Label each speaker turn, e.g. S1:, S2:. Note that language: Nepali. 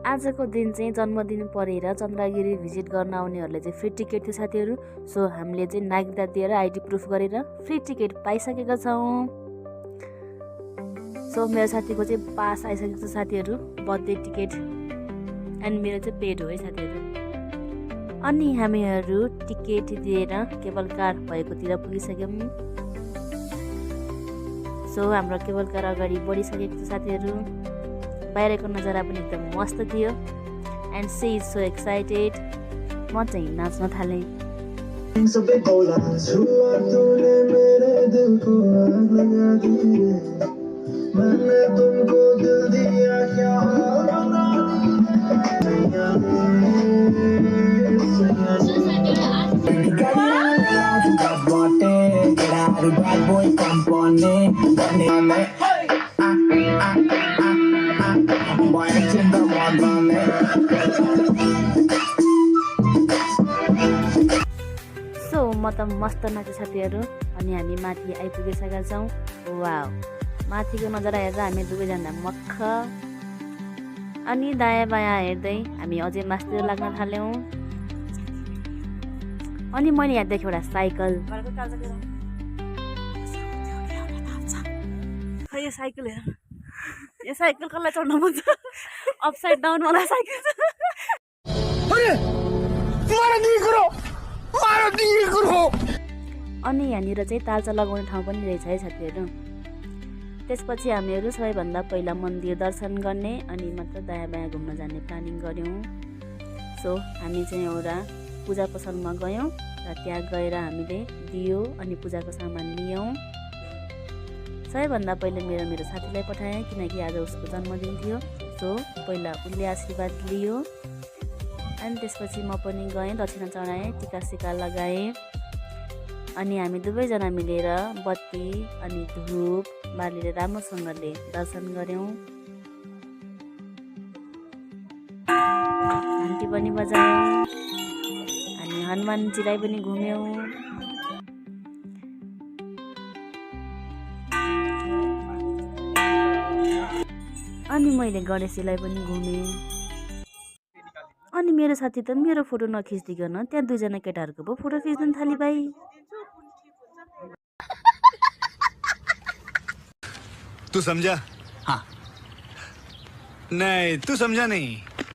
S1: आजको दिन चाहिँ जन्मदिन परेर चन्द्रगिरी भिजिट गर्न आउनेहरूले चाहिँ फ्री टिकट थियो साथीहरू। सो हामीले चाहिँ नागरिकता दिएर आइडी प्रुफ गरेर फ्री टिकट पाइसकेका छौँ। सो मेरो साथीको चाहिँ पास आइसकेको छ साथीहरू, बर्थडे टिकट एन्ड मेरो चाहिँ पेड हो है साथीहरू। अनि हामीहरू टिकट दिएर केबल कार भएकोतिर पुगिसक्यौँ। सो हाम्रो केबल कार अगाडि बढिसकेको छ साथीहरू। बाहिरको नजारा पनि एकदम मस्त थियो and she is so excited. म चाहिँ नाच्न थालेँ। सो म त मस्त नाचे साथीहरू। अनि हामी माथि आइपुगिसकेका छौँ। वाउ, माथिको नजारा हेर्दा हामी दुवैजना मक्ख। अनि दायाँ बायाँ हेर्दै हामी अझै मास्तिर लाग्न थाल्यौँ। अनि मैले यहाँ देखेँ एउटा साइकल। यो साइकल हेर, यो साइकल कसलाई चढ्नु मन छ? अपसाइड डाउन वाला साइकल। अनि यहाँनिर चाहिँ तालचा लगाउने ठाउँ पनि रहेछ है साथीहरू। त्यसपछि हामीहरू सबैभन्दा पहिला मन्दिर दर्शन गर्ने अनि मात्र दायाँ बायाँ घुम्न जाने प्लानिङ गऱ्यौँ। सो हामी चाहिँ एउटा पूजा पसलमा गयौँ र त्यहाँ गएर हामीले दियो अनि पूजाको सामान लियौँ। सबैभन्दा पहिले मेरो साथीलाई पठाएँ किनकि आज उसको जन्मदिन थियो। सो पहिला उसले आशीर्वाद लियो अनि त्यसपछि म पनि गएँ, दक्षिणा चढाएँ, टिका सिका लगाएँ। अनि हामी दुवैजना मिलेर बत्ती अनि धुप बालेर राम्रोसँगले दर्शन गऱ्यौँ। घन्टी पनि बजायौँ अनि हनुमानजीलाई पनि घुम्यौँ। अनि मैले गणेशजीलाई पनि घुमेँ। अनि मेरो साथी त मेरो फोटो नखिच्दिकन त्यहाँ दुईजना केटाहरूको पो फोटो खिच्न थाली भाइ।
S2: तू समझा? हाँ। नहीं, तू समझा नहीं।